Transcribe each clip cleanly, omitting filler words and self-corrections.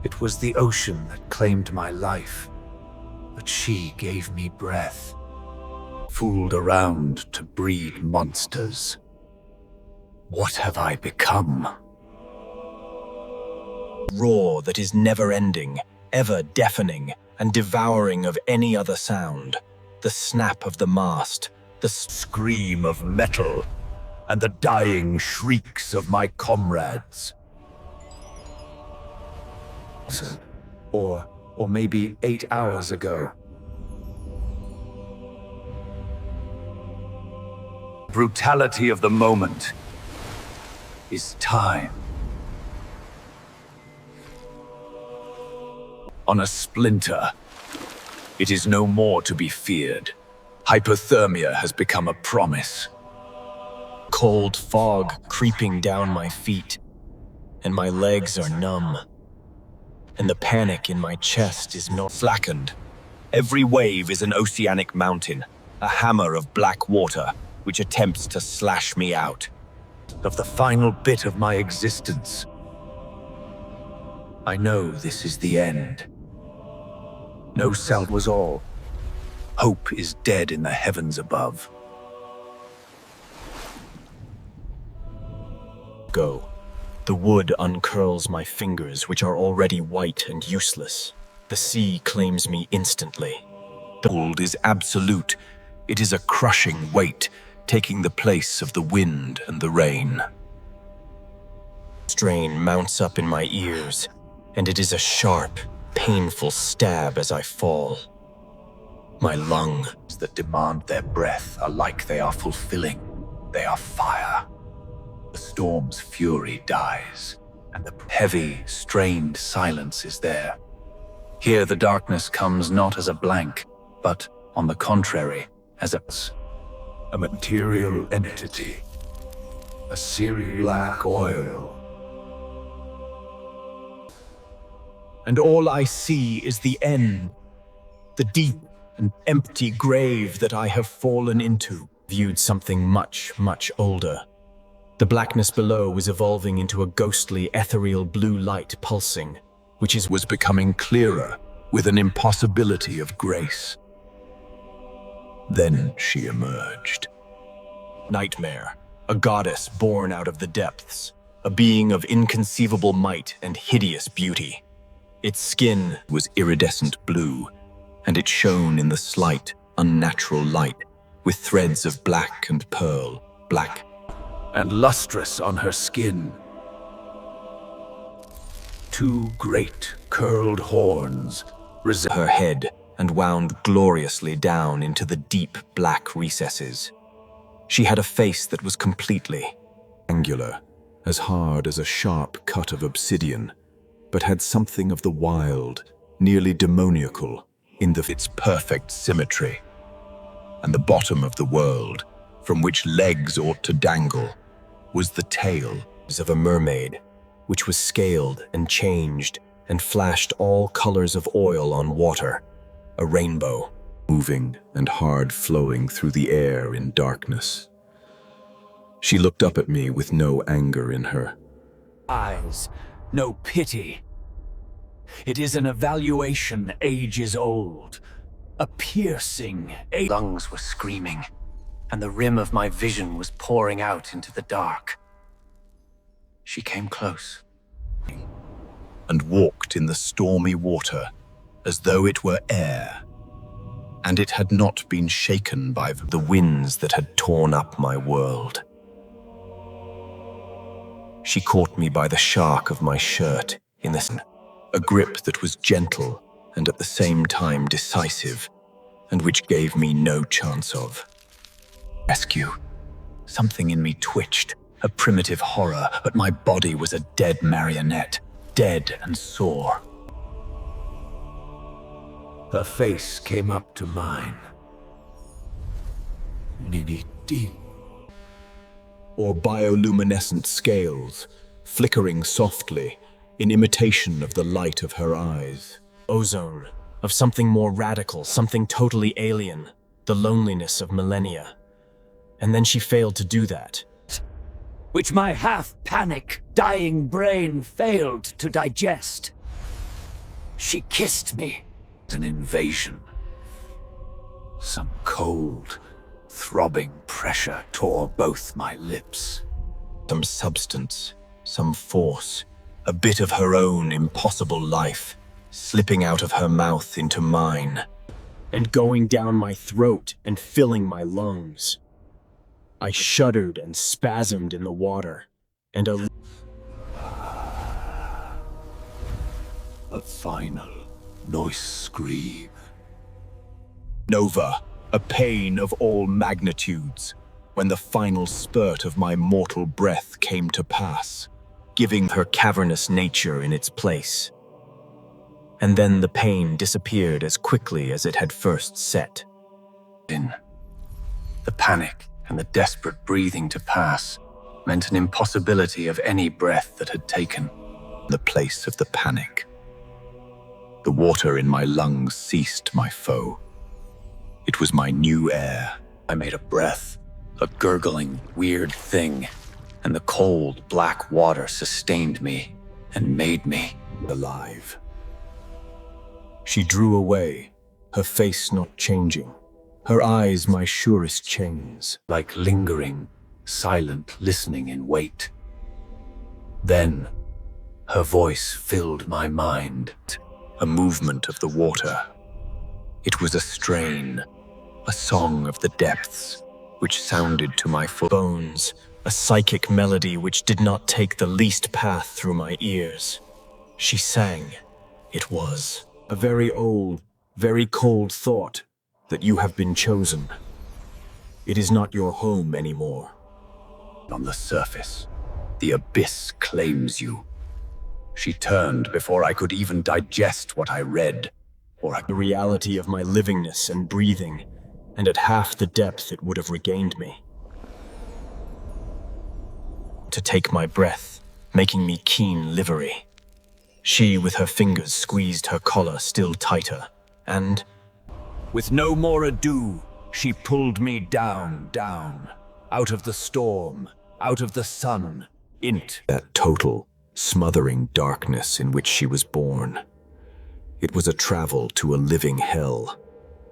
It was the ocean that claimed my life, but she gave me breath. Fooled around to breed monsters. What have I become? Roar that is never-ending, ever deafening, and devouring of any other sound. The snap of the mast, the Scream of metal, and the dying shrieks of my comrades. Or maybe 8 hours ago. Brutality of the moment is time. On a splinter, it is no more to be feared. Hypothermia has become a promise. cold fog creeping down my feet, and my legs are numb. And the panic in my chest is not slackened. Every wave is an oceanic mountain, a hammer of black water, which attempts to slash me out. Of the final bit of my existence. I know this is the end. No self was all. Hope is dead in the heavens above. Go. The wood uncurls my fingers, which are already white and useless. The sea claims me instantly. The cold is absolute. It is a crushing weight, taking the place of the wind and the rain. Strain mounts up in my ears, and it is a sharp, painful stab as I fall. My lungs that demand their breath are like they are fulfilling. They are fire. The storm's fury dies, and the heavy, strained silence is there. Here the darkness comes not as a blank, but, on the contrary, as a material entity. A searing black oil. And all I see is the end, the deep and empty grave that I have fallen into. Viewed something much, much older. The blackness below was evolving into a ghostly, ethereal blue light pulsing, which was becoming clearer with an impossibility of grace. Then she emerged. Nightmare, a goddess born out of the depths, a being of inconceivable might and hideous beauty. Its skin was iridescent blue, and it shone in the slight, unnatural light, with threads of black and pearl, black and lustrous on her skin. Two great curled horns her head and wound gloriously down into the deep black recesses. She had a face that was completely angular, as hard as a sharp cut of obsidian, but had something of the wild, nearly demoniacal, in its perfect symmetry. And the bottom of the world, from which legs ought to dangle, was the tail of a mermaid, which was scaled and changed and flashed all colors of oil on water, a rainbow, moving and hard flowing through the air in darkness. She looked up at me with no anger in her eyes, no pity. It is an evaluation ages old, a piercing. Lungs were screaming, and the rim of my vision was pouring out into the dark. She came close and walked in the stormy water as though it were air, and it had not been shaken by the winds that had torn up my world. She caught me by the shark of my shirt in a grip that was gentle and at the same time decisive, and which gave me no chance of rescue. Something in me twitched, a primitive horror, but my body was a dead marionette, dead and sore. Her face came up to mine. Deep. Or bioluminescent scales, flickering softly, in imitation of the light of her eyes. Ozone, of something more radical, something totally alien, the loneliness of millennia. And then she failed to do that. Which my half-panic, dying brain failed to digest. She kissed me. An invasion. Some cold, throbbing pressure tore both my lips. Some substance, some force, a bit of her own impossible life, slipping out of her mouth into mine, and going down my throat and filling my lungs. I shuddered and spasmed in the water, and A final noise scream. Nova, a pain of all magnitudes, when the final spurt of my mortal breath came to pass, giving her cavernous nature in its place. And then the pain disappeared as quickly as it had first set. The panic and the desperate breathing to pass meant an impossibility of any breath that had taken The place of the panic. The water in my lungs ceased my foe. It was my new air. I made a breath, a gurgling, weird thing, and the cold, black water sustained me and made me Alive. She drew away, her face not changing, her eyes my surest chains. like lingering, silent listening in wait. Then, her voice filled my mind. A movement of the water. It was a strain, a song of the depths, which sounded to my full bones, a psychic melody which did not take the least path through my ears. She sang. It was a very old, very cold thought that you have been chosen. It is not your home anymore. On the surface, the abyss claims you. She turned before I could even digest what I read, the reality of my livingness and breathing, and at half the depth it would have regained me. To take my breath, making me keen livery. She, with her fingers, squeezed her collar still tighter, and, with no more ado, she pulled me down, out of the storm, out of the sun, into that total, smothering darkness in which she was born. It was a travel to a living hell,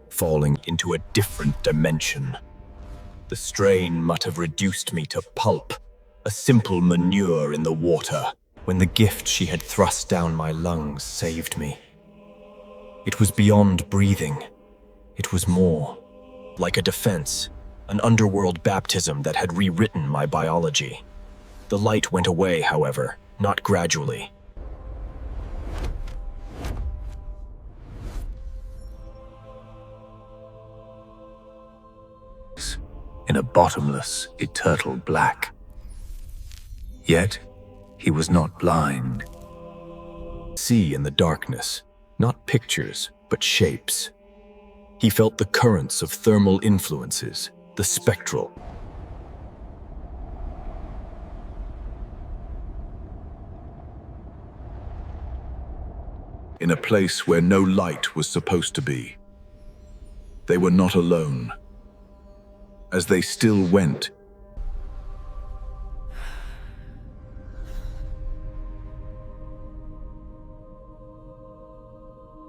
falling into a different dimension. The strain might have reduced me to pulp, a simple manure in the water, when the gift she had thrust down my lungs saved me. It was beyond breathing. It was more like a defense, an underworld baptism that had rewritten my biology. The light went away, however, not gradually. in a bottomless, eternal black. Yet, he was not blind. See in the darkness, not pictures, but shapes. He felt the currents of thermal influences, the spectral. In a place where no light was supposed to be. They were not alone. As they still went,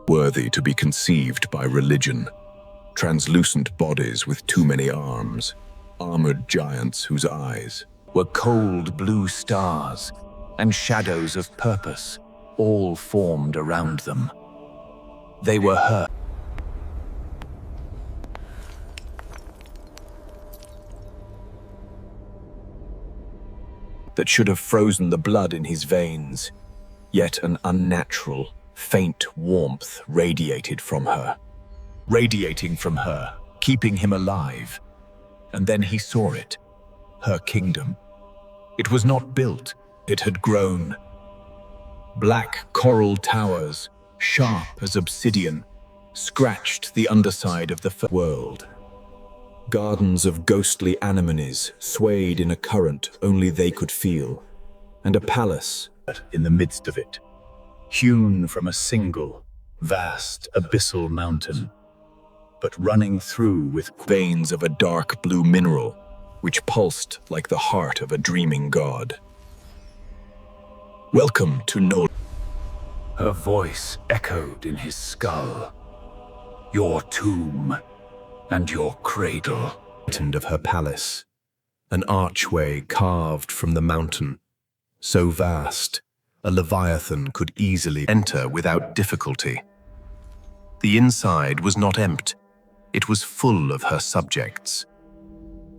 worthy to be conceived by religion, translucent bodies with too many arms, armored giants whose eyes were cold blue stars and shadows of purpose, all formed around them. They were her. That should have frozen the blood in his veins, yet an unnatural, faint warmth radiated from her. Radiating from her, keeping him alive. And then he saw it, her kingdom. It was not built, it had grown. Black coral towers, sharp as obsidian, scratched the underside of the world. Gardens of ghostly anemones swayed in a current only they could feel, and a palace in the midst of it, hewn from a single, vast, abyssal mountain, but running through with veins of a dark blue mineral, which pulsed like the heart of a dreaming god. Welcome to No. Her voice echoed in his skull. Your tomb and your cradle. Of her palace, an archway carved from the mountain, so vast a leviathan could easily enter without difficulty. The inside was not empty, it was full of her subjects.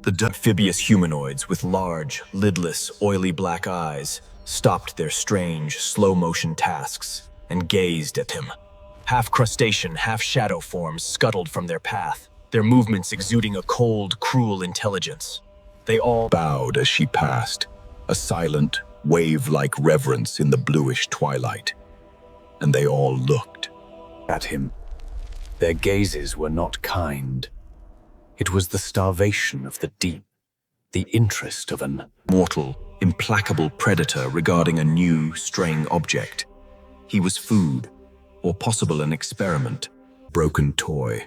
The amphibious humanoids with large, lidless, oily black eyes stopped their strange, slow-motion tasks and gazed at him. Half crustacean, half shadow forms scuttled from their path, their movements exuding a cold, cruel intelligence. They all bowed as she passed, a silent, wave-like reverence in the bluish twilight. And they all looked At him. Their gazes were not kind. It was the starvation of the deep, the interest of an mortal, implacable predator regarding a new, straying object. He was food, or possible an experiment, broken toy,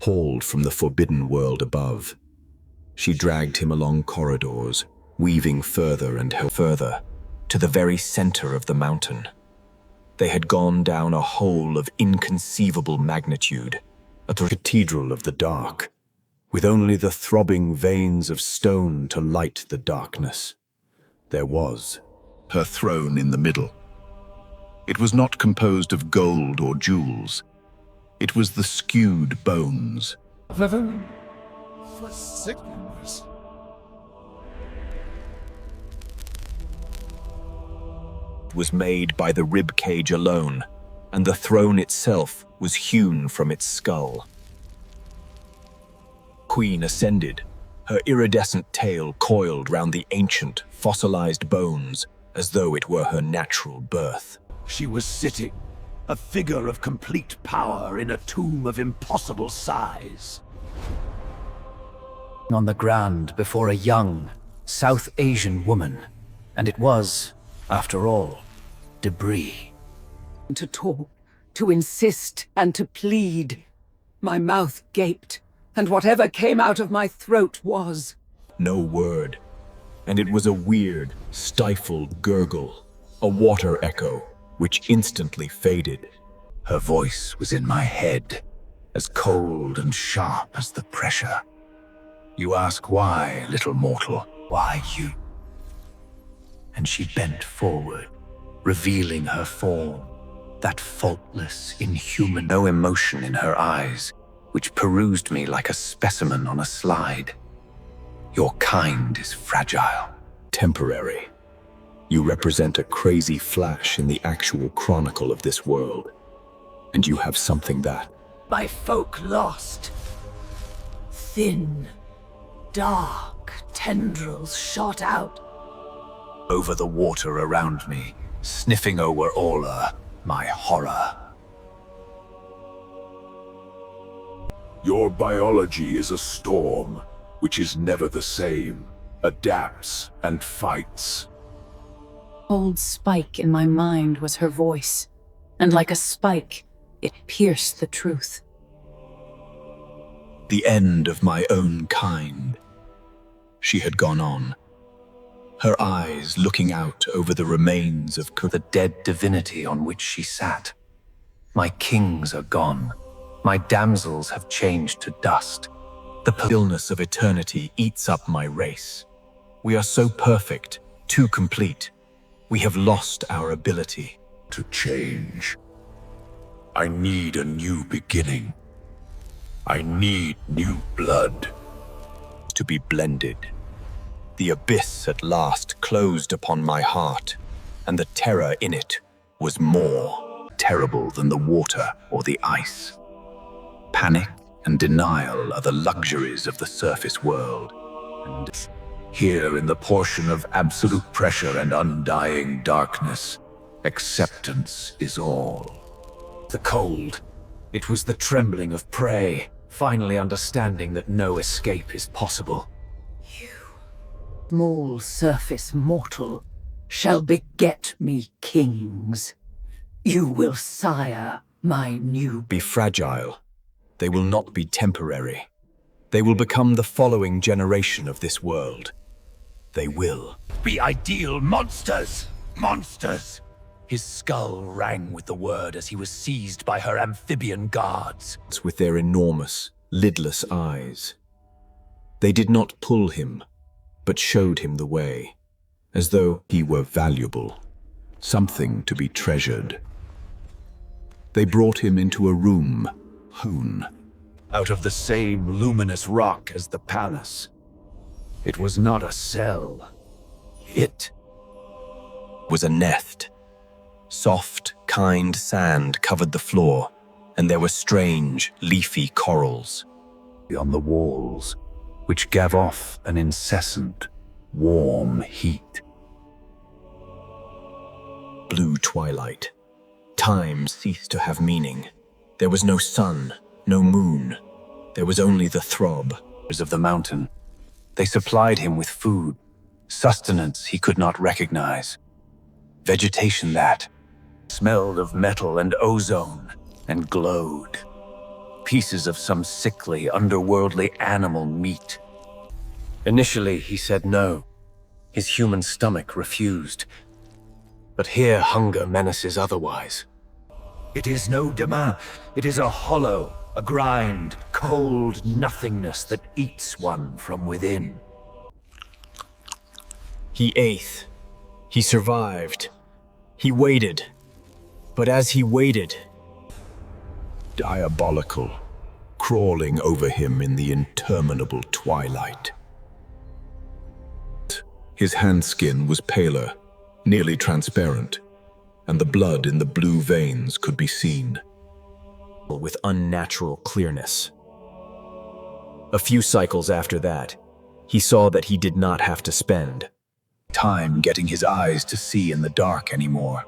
hauled from the forbidden world above. She dragged him along corridors, weaving further and further, to the very center of the mountain. They had gone down a hole of inconceivable magnitude, a cathedral of the dark, with only the throbbing veins of stone to light the darkness. There was her throne in the middle. It was not composed of gold or jewels. It was the skewed bones. Was made by the rib cage alone, and the throne itself was hewn from its skull. Queen ascended, her iridescent tail coiled round the ancient, fossilized bones, as though it were her natural birth. She was sitting, a figure of complete power in a tomb of impossible size. On the ground before a young, South Asian woman, and it was, after all, debris. To talk, to insist, and to plead. My mouth gaped, and whatever came out of my throat was no word, and it was a weird, stifled gurgle, a water echo, which instantly faded. Her voice was in my head, as cold and sharp as the pressure. You ask why, little mortal, why you? And she bent forward, revealing her form, that faultless, inhuman, no emotion in her eyes, which perused me like a specimen on a slide. Your kind is fragile. Temporary. You represent a crazy flash in the actual chronicle of this world. And you have something that my folk lost. Thin, dark tendrils shot out over the water around me, sniffing over Aura, my horror. Your biology is a storm, which is never the same, adapts and fights. Old spike in my mind was her voice, and like a spike, it pierced the truth. The end of my own kind. She had gone on, her eyes looking out over the remains of the dead divinity on which she sat. My kings are gone. My damsels have changed to dust. The illness of eternity eats up my race. We are so perfect, too complete. We have lost our ability to change. I need a new beginning. I need new blood. To be blended. The abyss at last closed upon my heart, and the terror in it was more terrible than the water or the ice. Panic and denial are the luxuries of the surface world. And here in the portion of absolute pressure and undying darkness, acceptance is all. The cold. It was the trembling of prey, finally understanding that no escape is possible. You, small surface mortal, shall beget me kings. You will sire my new... Be fragile. They will not be temporary. They will become the following generation of this world. They will be ideal monsters! Monsters! His skull rang with the word as he was seized by her amphibian guards. With their enormous, lidless eyes. They did not pull him, but showed him the way, as though he were valuable, something to be treasured. They brought him into a room, hewn Out of the same luminous rock as the palace. It was not a cell. It was a nest. Soft, kind sand covered the floor, and there were strange, leafy corals on the walls, which gave off an incessant, warm heat. Blue twilight. Time ceased to have meaning. There was no sun, no moon. There was only the throb Of the mountain. They supplied him with food, sustenance he could not recognize. Vegetation that smelled of metal and ozone and glowed. Pieces of some sickly, underworldly animal meat. Initially, he said no. His human stomach refused. But here hunger menaces otherwise. It is no demand. It is a hollow, a grind, cold nothingness that eats one from within. He ate. He survived. He waited. But as he waited, diabolical, crawling over him in the interminable twilight. His hand skin was paler, nearly transparent, and the blood in the blue veins could be seen. With unnatural clearness. A few cycles after that, he saw that he did not have to spend time getting his eyes to see in the dark anymore.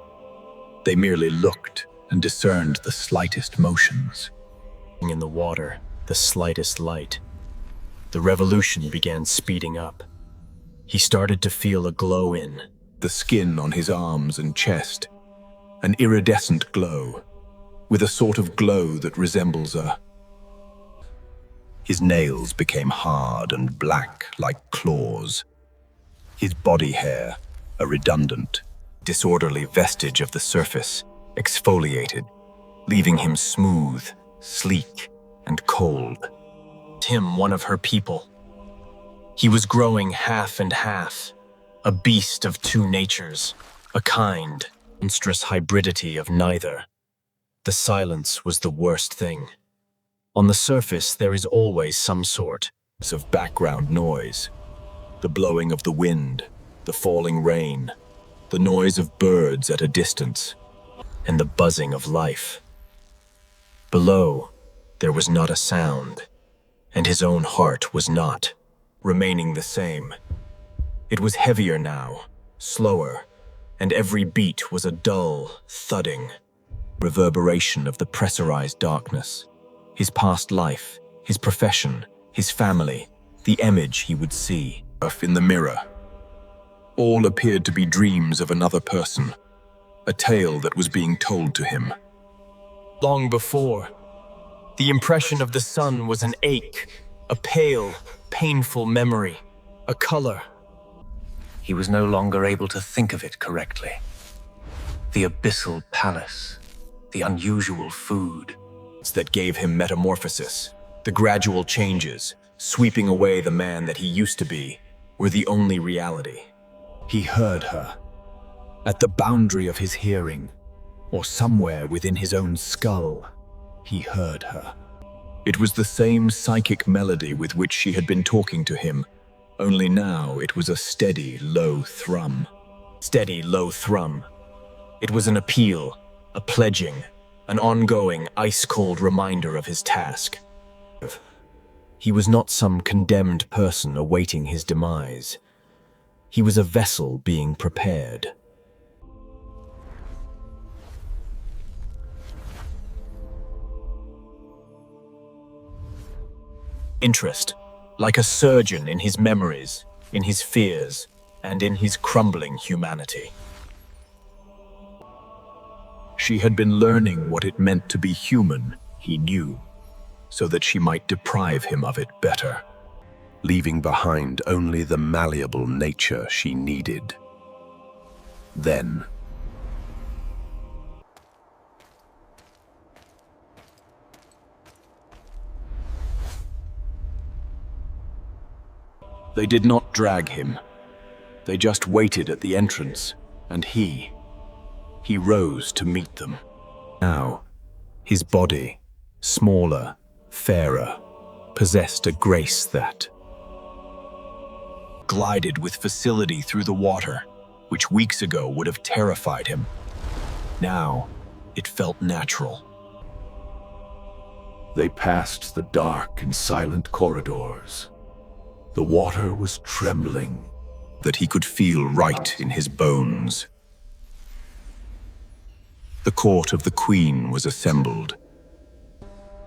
They merely looked and discerned the slightest motions. in the water, the slightest light. The revolution began speeding up. He started to feel a glow in the skin on his arms and chest, an iridescent glow, with a sort of glow that resembles a... His nails became hard and black like claws. His body hair, a redundant, disorderly vestige of the surface, exfoliated, leaving him smooth, sleek, and cold. Tim, one of her people. He was growing half and half, a beast of two natures, a kind, monstrous hybridity of neither. The silence was the worst thing. On the surface, there is always some sort of background noise. The blowing of the wind, the falling rain, the noise of birds at a distance, and the buzzing of life. Below, there was not a sound, and his own heart was not, remaining the same. It was heavier now, slower, and every beat was a dull, thudding reverberation of the pressurized darkness. His past life, his profession, his family, the image he would see in the mirror. All appeared to be dreams of another person, a tale that was being told to him. Long before, the impression of the sun was an ache, a pale, painful memory, a color. He was no longer able to think of it correctly. The abyssal palace, the unusual food, that gave him metamorphosis, the gradual changes, sweeping away the man that he used to be, were the only reality. He heard her, at the boundary of his hearing, or somewhere within his own skull, he heard her. It was the same psychic melody with which she had been talking to him, only now it was a steady, low thrum. Steady, low thrum. It was an appeal, a pledging, an ongoing, ice-cold reminder of his task. He was not some condemned person awaiting his demise. He was a vessel being prepared. Interest, like a surgeon in his memories, in his fears, and in his crumbling humanity. She had been learning what it meant to be human, he knew, so that she might deprive him of it better, leaving behind only the malleable nature she needed. Then, They did not drag him. They just waited at the entrance, and he rose to meet them. Now, his body, smaller, fairer, possessed a grace that glided with facility through the water, which weeks ago would have terrified him. Now, it felt natural. They passed the dark and silent corridors. The water was trembling, That he could feel right in his bones. The court of the Queen was assembled,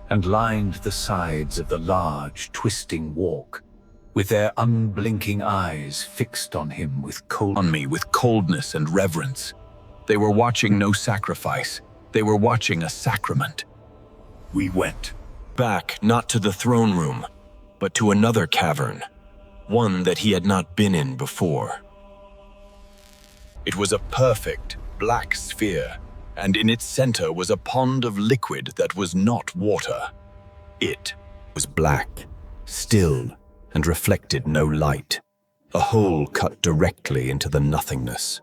and lined the sides of the large, twisting walk, with their unblinking eyes fixed on him with coldness and reverence. They were watching no sacrifice. They were watching a sacrament. We went Back, not to the throne room, but to another cavern, one that he had not been in before. It was a perfect, black sphere, and in its center was a pond of liquid that was not water. It was black, still, and reflected no light, a hole cut directly into the nothingness.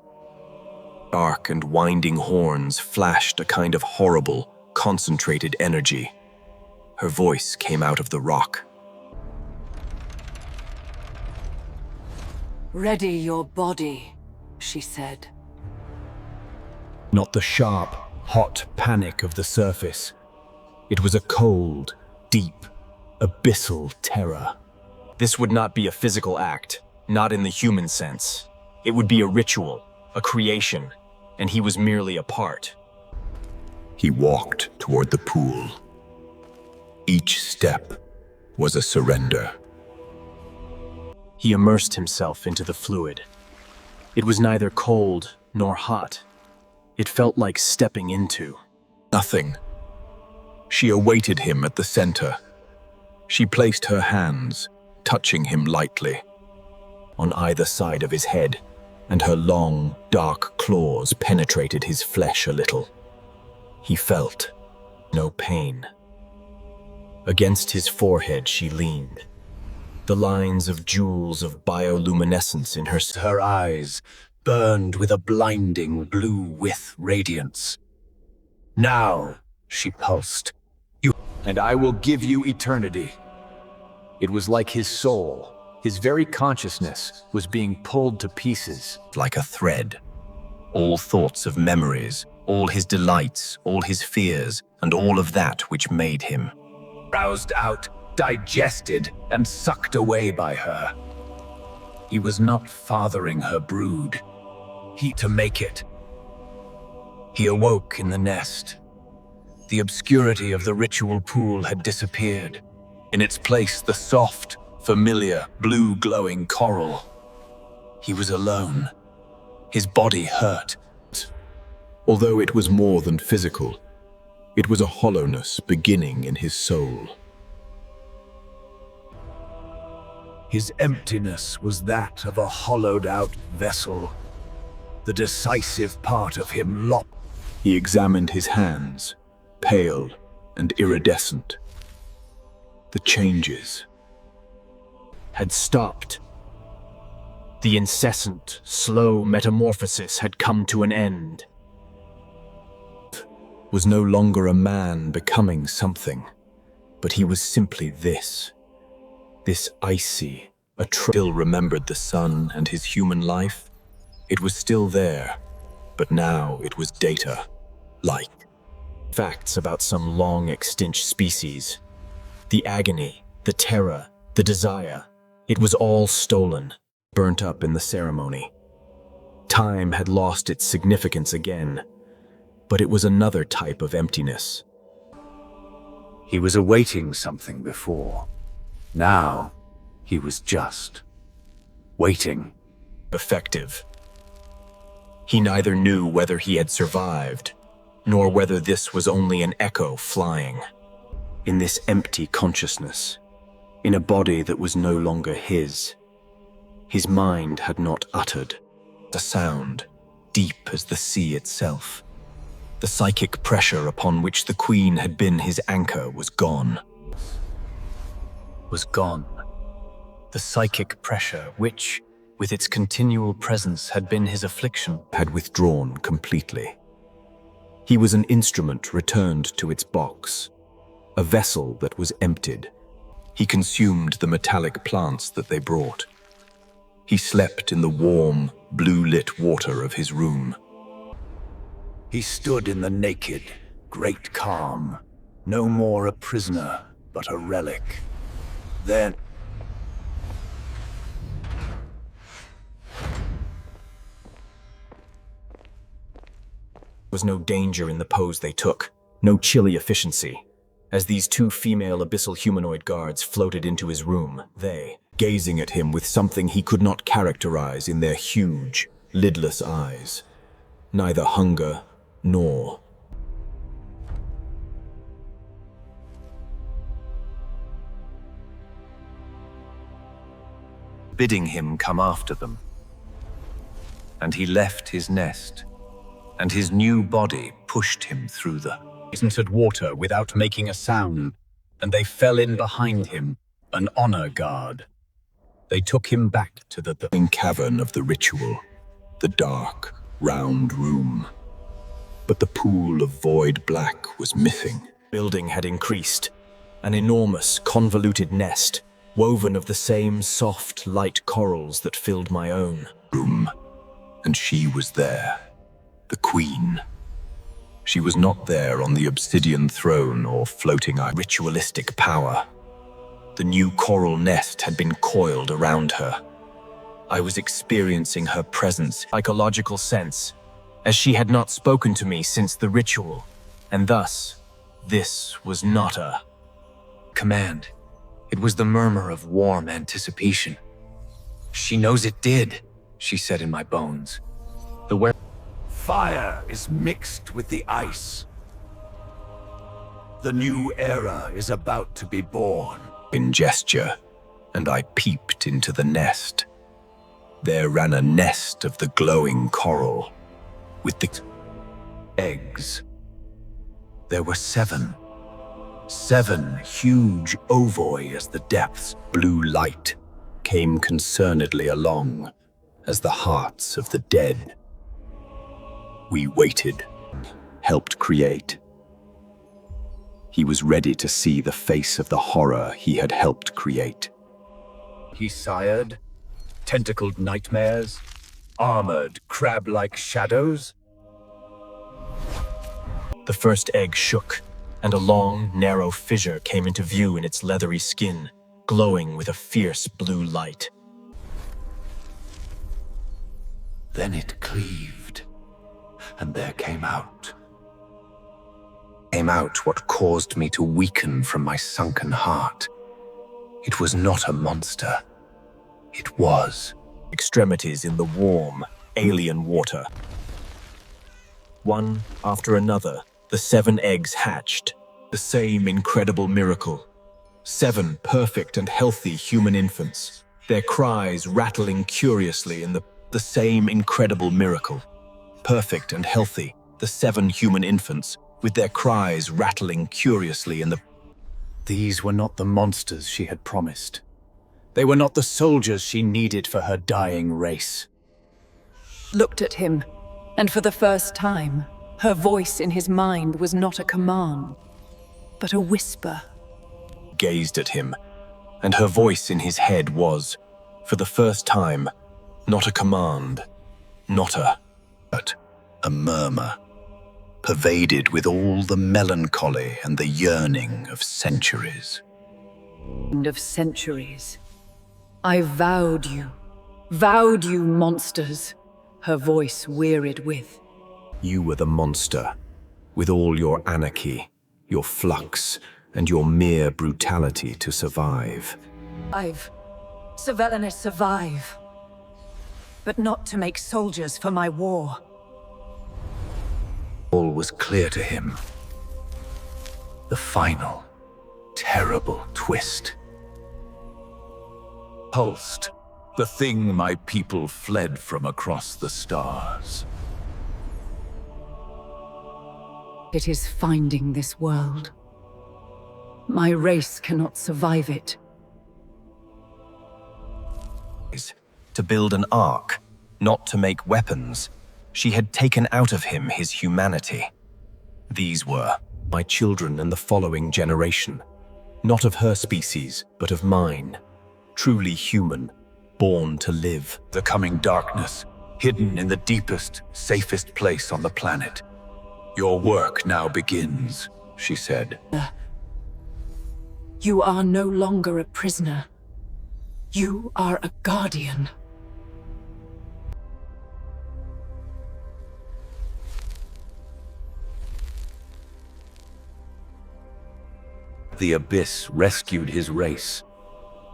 Dark and winding horns flashed a kind of horrible, concentrated energy. Her voice came out of the rock. Ready your body, she said. Not the sharp, hot panic of the surface. It was a cold, deep, abyssal terror. This would not be a physical act, not in the human sense. It would be a ritual, a creation, and he was merely a part. He walked toward the pool. Each step was a surrender. He immersed himself into the fluid. It was neither cold nor hot. It felt like stepping into nothing. She awaited him at the center. She placed her hands, touching him lightly, on either side of his head, and her long, dark claws penetrated his flesh a little. He felt no pain. Against his forehead she leaned, the lines of jewels of bioluminescence in her eyes burned with a blinding blue-with radiance. Now, she pulsed, and I will give you eternity. It was like his soul, his very consciousness, was being pulled to pieces. Like a thread. All thoughts of memories, all his delights, all his fears, and all of that which made him. roused out, digested, and sucked away by her. He was not fathering her brood. He to make it. He awoke in the nest. The obscurity of the ritual pool had disappeared. In its place, the soft, familiar, blue-glowing coral. He was alone. His body hurt. Although it was more than physical, it was a hollowness beginning in his soul. His emptiness was that of a hollowed-out vessel. The decisive part of him lopped. He examined his hands, pale and iridescent. The changes had stopped. The incessant, slow metamorphosis had come to an end. Was no longer a man becoming something, but he was simply this icy, still remembered the sun and his human life. It was still there, but now it was data, like facts about some long-extinct species. The agony, the terror, the desire, it was all stolen, burnt up in the ceremony. Time had lost its significance again, but it was another type of emptiness. He was awaiting something before. Now, he was just waiting. Effective. He neither knew whether he had survived, nor whether this was only an echo flying. In this empty consciousness, in a body that was no longer his mind had not uttered a sound, deep as the sea itself. The psychic pressure upon which the Queen had been his anchor was gone. Was gone. The psychic pressure, which, with its continual presence, had been his affliction, had withdrawn completely. He was an instrument returned to its box, a vessel that was emptied. He consumed the metallic plants that they brought. He slept in the warm, blue-lit water of his room. He stood in the naked, great calm, no more a prisoner, but a relic. Then there was no danger in the pose they took, no chilly efficiency. As these two female abyssal humanoid guards floated into his room, they, gazing at him with something he could not characterize in their huge, lidless eyes, neither hunger nor bidding him come after them. And he left his nest, and his new body pushed him through the entered water without making a sound, and they fell in behind him, an honor guard. They took him back to the cavern of the ritual, the dark, round room. But the pool of void black was missing. Building had increased, an enormous, convoluted nest, woven of the same soft, light corals that filled my own room. And she was there, the queen. She was not there on the obsidian throne or floating ritualistic power. The new coral nest had been coiled around her. I was experiencing her presence, psychological sense, as she had not spoken to me since the ritual, and thus, this was not a command. It was the murmur of warm anticipation. She knows it did, she said in my bones. Fire is mixed with the ice. The new era is about to be born. In gesture, and I peeped into the nest. There ran a nest of the glowing coral, with the eggs. There were 7. 7 huge ovoi as the depths. Blue light came concernedly along as the hearts of the dead. We waited, helped create. He was ready to see the face of the horror he had helped create. He sired tentacled nightmares, armored crab-like shadows. The first egg shook, and a long, narrow fissure came into view in its leathery skin, glowing with a fierce blue light. Then it cleaved, and there came out what caused me to weaken from my sunken heart. It was not a monster. It was extremities in the warm, alien water. One after another, the 7 eggs hatched. The same incredible miracle. 7 perfect and healthy human infants, their cries rattling curiously in the same incredible miracle. Perfect and healthy, the 7 human infants, with their cries rattling curiously in the... These were not the monsters she had promised. They were not the soldiers she needed for her dying race. Looked at him, and for the first time, her voice in his mind was not a command, but a whisper. Gazed at him, and her voice in his head was, for the first time, not a command, but a murmur, pervaded with all the melancholy and the yearning of centuries. Of centuries. I vowed you, monsters, her voice wearied with. You were the monster, with all your anarchy, your flux, and your mere brutality to survive. Survive. But not to make soldiers for my war. All was clear to him. The final, terrible twist. Pulsed, the thing my people fled from across the stars. It is finding this world. My race cannot survive it. To build an ark, not to make weapons, she had taken out of him his humanity. These were my children and the following generation, not of her species, but of mine, truly human, born to live. The coming darkness, hidden in the deepest, safest place on the planet. Your work now begins, she said. You are no longer a prisoner. You are a guardian. The abyss rescued his race.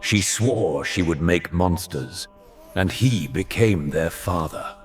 She swore she would make monsters, and he became their father.